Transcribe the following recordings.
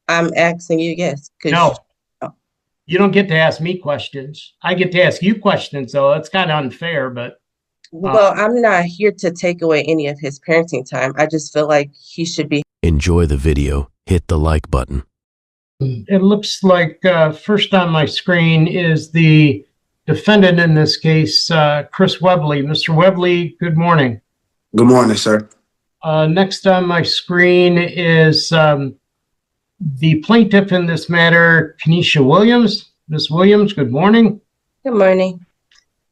I'm asking you, yes. No, Oh, you don't get to ask me questions. I get to ask you questions, so it's kind of unfair, but well, I'm not here to take away any of his parenting time. I just feel like he should be. Enjoy the video, hit the like button. it looks like first on my screen is the defendant in this case, Chris Webley. Mr. Webley, good morning. Good morning, sir. Next on my screen is the plaintiff in this matter, Kenesha Williams. Ms. Williams, good morning. Good morning.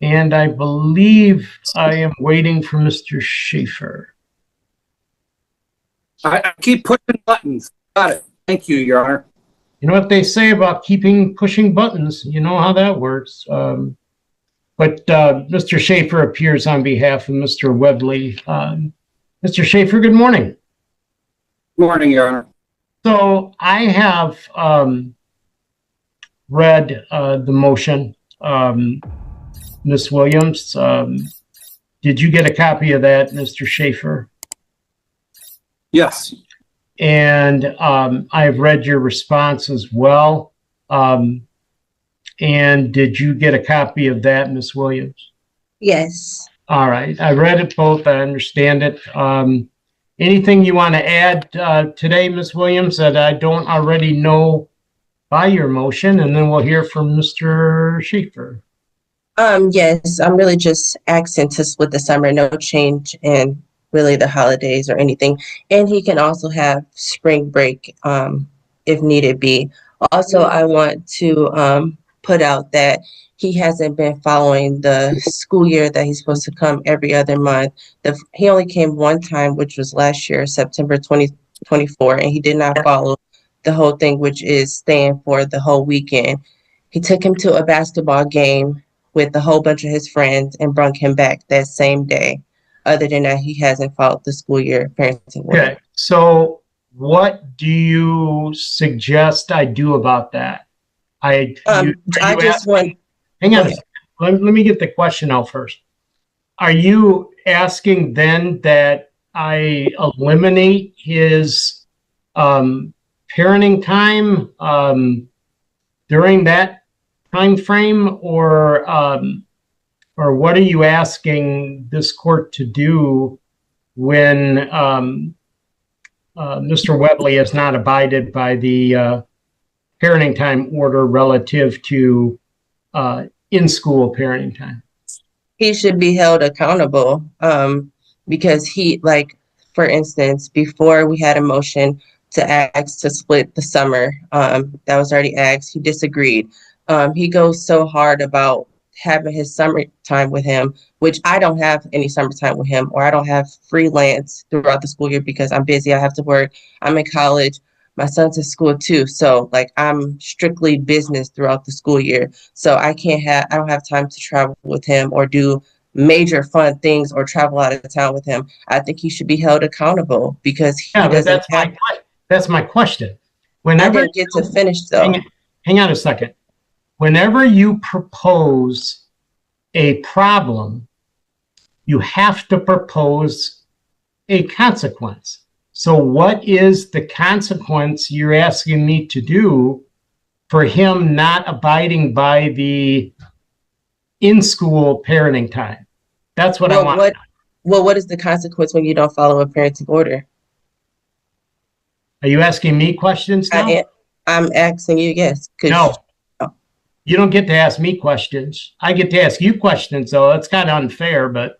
And I believe I am waiting for Mr. Schaefer. I keep pushing buttons. Got it. Thank you, Your Honor. You know what they say about pushing buttons. You know how that works. But Mr. Schaefer appears on behalf of Mr. Webley. Mr. Schaefer, good morning. Good morning, Your Honor. So I have read the motion. Ms. Williams, did you get a copy of that, Mr. Schaefer? Yes. And I've read your response as well. And did you get a copy of that, Ms. Williams? Yes. All right. I read it both. I understand it. Anything you want to add today, Ms. Williams, that I don't already know by your motion? And then we'll hear from Mr. Schaefer. Yes, I'm really just asking to split the summer, no change in really the holidays or anything. And he can also have spring break if needed be. Also, I want to put out that he hasn't been following the school year that he's supposed to come every other month. He only came one time, which was last year, September 2024, and he did not follow the whole thing, which is staying for the whole weekend. He took him to a basketball game with a whole bunch of his friends and brought him back that same day. Other than that, he hasn't followed the school year parenting order. Okay, so what do you suggest I do about that? I just want. Hang on a second. Let me get the question out first. Are you asking then that I eliminate his parenting time during that time frame, or what are you asking this court to do when Mr. Webley has not abided by the parenting time order relative to in-school parenting time? He should be held accountable because for instance, before we had a motion to ask to split the summer, that was already asked, he disagreed. He goes so hard about having his summertime with him, which I don't have any summertime with him, or I don't have freelance throughout the school year because I'm busy. I have to work. I'm in college. My son's in school too. So I'm strictly business throughout the school year. So I don't have time to travel with him or do major fun things or travel out of town with him. I think he should be held accountable because he doesn't have. That's my question. I didn't get to finish though. Hang on a second. Whenever you propose a problem, you have to propose a consequence. So what is the consequence you're asking me to do for him not abiding by the in-school parenting time? That's what I want. What is the consequence when you don't follow a parenting order? Are you asking me questions now? I'm asking you, yes. No. You don't get to ask me questions. I get to ask you questions, so it's kind of unfair, but.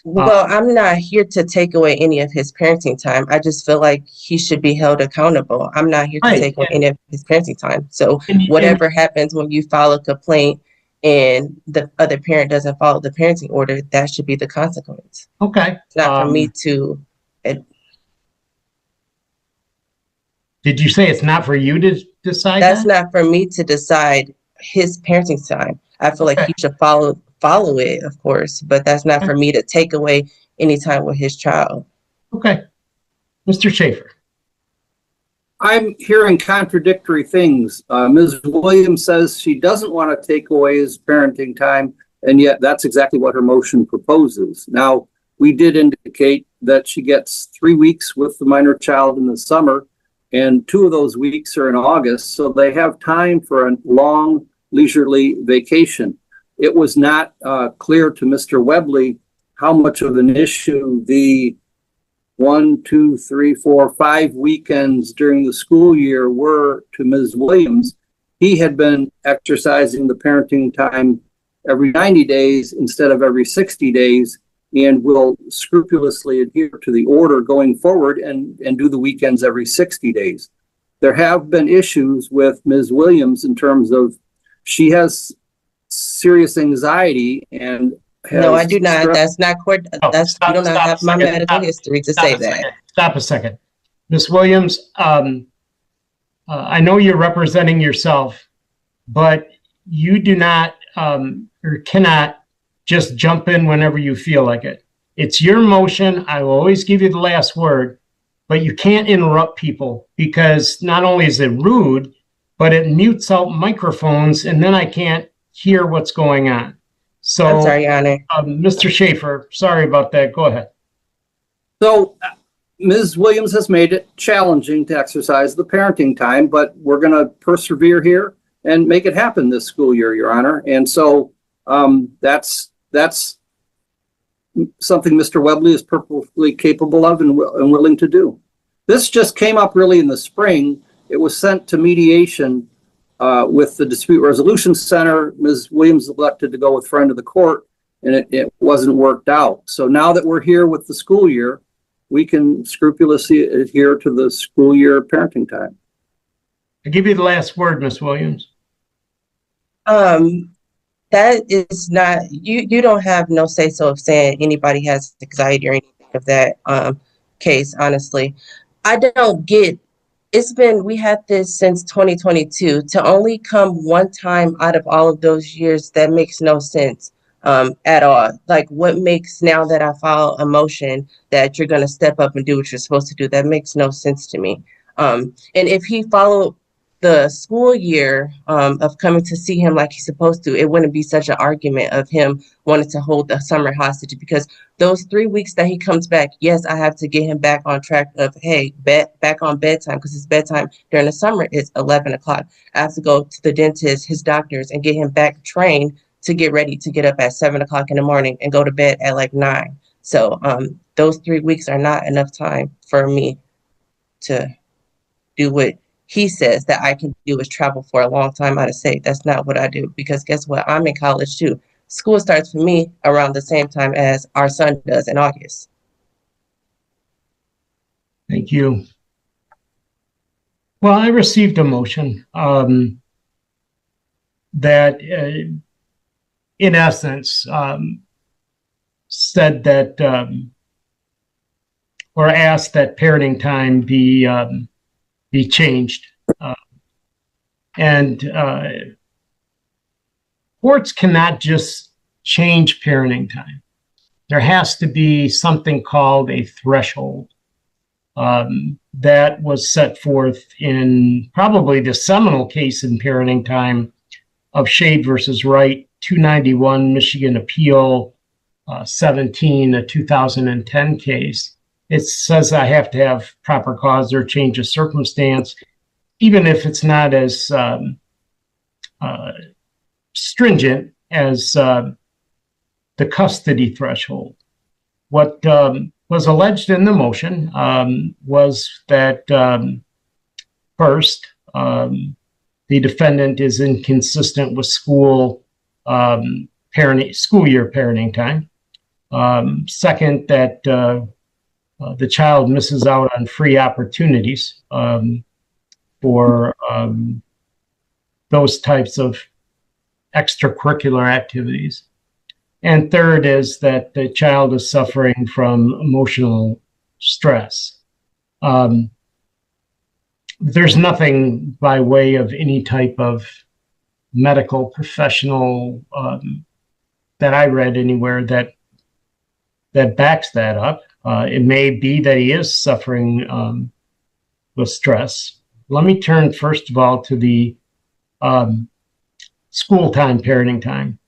Well, I'm not here to take away any of his parenting time. I just feel like he should be held accountable. I'm not here to take away any of his parenting time. So whatever happens when you file a complaint and the other parent doesn't follow the parenting order, that should be the consequence. Okay. It's not for me to. Did you say it's not for you to decide? That's not for me to decide his parenting time. I feel like he should follow it, of course, but that's not for me to take away any time with his child. Okay. Mr. Schaefer. I'm hearing contradictory things. Ms. Williams says she doesn't want to take away his parenting time, and yet that's exactly what her motion proposes. Now, we did indicate that she gets 3 weeks with the minor child in the summer, and 2 of those weeks are in August, so they have time for a long leisurely vacation. It was not clear to Mr. Webley how much of an issue the 1, 2, 3, 4, 5 weekends during the school year were to Ms. Williams. He had been exercising the parenting time every 90 days instead of every 60 days, and will scrupulously adhere to the order going forward and do the weekends every 60 days. There have been issues with Ms. Williams in terms of she has serious anxiety and has No, I do not. stress. That's not court. Oh, That's stop, you do not stop have a my second. medical history to say that. Stop a second. Ms. Williams, I know you're representing yourself, but you do not or cannot just jump in whenever you feel like it. It's your motion. I will always give you the last word, but you can't interrupt people, because not only is it rude, but it mutes out microphones, and then I can't hear what's going on. So, I'm sorry, Your Honor. Mr. Schaefer, sorry about that. Go ahead. So Ms. Williams has made it challenging to exercise the parenting time, but we're going to persevere here and make it happen this school year, Your Honor. And so that's something Mr. Webley is perfectly capable of and willing to do. This just came up really in the spring. It was sent to mediation with the Dispute Resolution Center. Ms. Williams elected to go with friend of the court, and it wasn't worked out. So now that we're here with the school year, we can scrupulously adhere to the school year parenting time. I give you the last word, Ms. Williams. That is not, you don't have no say so of saying anybody has anxiety or anything of that case, honestly. I don't get, we had this since 2022. To only come one time out of all of those years, that makes no sense at all. Like, what makes, now that I file a motion, that you're going to step up and do what you're supposed to do? That makes no sense to me. And if he followed the school year of coming to see him like he's supposed to, it wouldn't be such an argument of him wanting to hold the summer hostage, because those 3 weeks that he comes back, yes, I have to get him back on track of, hey, back on bedtime, because his bedtime during the summer is 11 o'clock. I have to go to the dentist, his doctors, and get him back trained to get ready to get up at 7 o'clock in the morning and go to bed at like 9. So those 3 weeks are not enough time for me to do what he says that I can do, is travel for a long time out of state. That's not what I do, because guess what? I'm in college too. School starts for me around the same time as our son does in August. Thank you. Well, I received a motion that, in essence, said that, or asked that parenting time be changed. Courts cannot just change parenting time. There has to be something called a threshold that was set forth in probably the seminal case in parenting time of Shade versus Wright, 291 Michigan Appeal 17, a 2010 case. It says I have to have proper cause or change of circumstance, even if it's not as stringent as the custody threshold. What was alleged in the motion was that first, the defendant is inconsistent with school year parenting time. Second, that the child misses out on free opportunities for those types of extracurricular activities. And third is that the child is suffering from emotional stress. There's nothing by way of any type of medical professional that I read anywhere that backs that up. It may be that he is suffering with stress. Let me turn first of all to the school time, parenting time.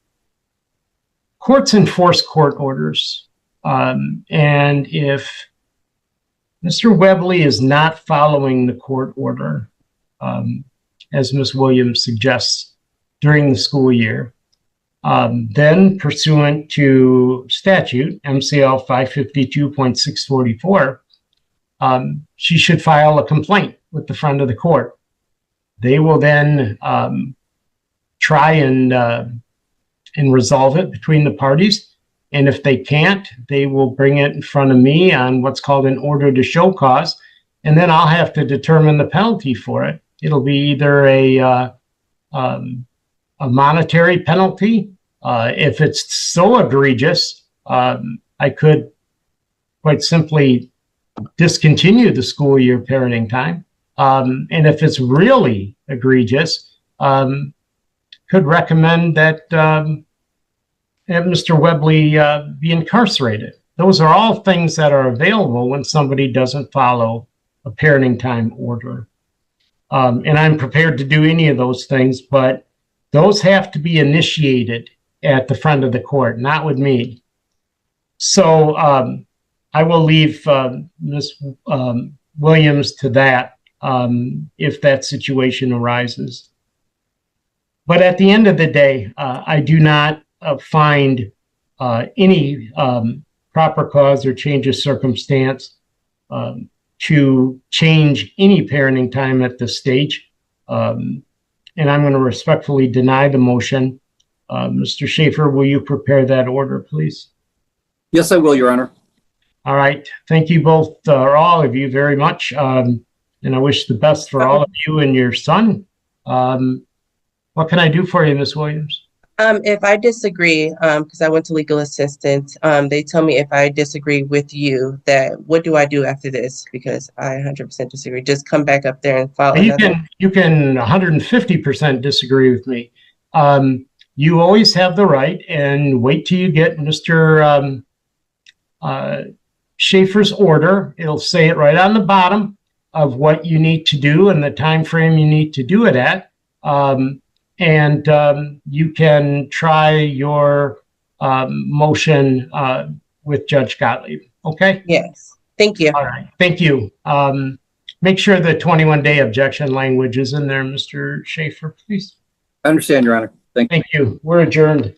Courts enforce court orders. And if Mr. Webley is not following the court order, as Ms. Williams suggests, during the school year. Then pursuant to statute, MCL 552.644, she should file a complaint with the friend of the court. They will then try and resolve it between the parties. And if they can't, they will bring it in front of me on what's called an order to show cause. And then I'll have to determine the penalty for it. It'll be either a monetary penalty. If it's so egregious, I could quite simply discontinue the school year parenting time. And if it's really egregious, could recommend that Mr. Webley be incarcerated. Those are all things that are available when somebody doesn't follow a parenting time order. And I'm prepared to do any of those things, but those have to be initiated at the front of the court, not with me. So I will leave Ms. Williams to that if that situation arises. But at the end of the day, I do not find any proper cause or change of circumstance to change any parenting time at this stage. And I'm going to respectfully deny the motion. Mr. Schaefer, will you prepare that order, please? Yes, I will, Your Honor. All right. Thank you both, or all of you, very much. And I wish the best for all of you and your son. What can I do for you, Ms. Williams? If I disagree, because I went to legal assistance, they tell me if I disagree with you, that what do I do after this? Because I 100% disagree. Just come back up there and file another. You can 150% disagree with me. You always have the right, and wait till you get Mr. Schaefer's order. It'll say it right on the bottom of what you need to do and the time frame you need to do it at. And you can try your motion with Judge Gottlieb. Okay? Yes. Thank you. All right. Thank you. Make sure the 21-day objection language is in there, Mr. Schaefer, please. I understand, Your Honor. Thank you. Thank you. We're adjourned.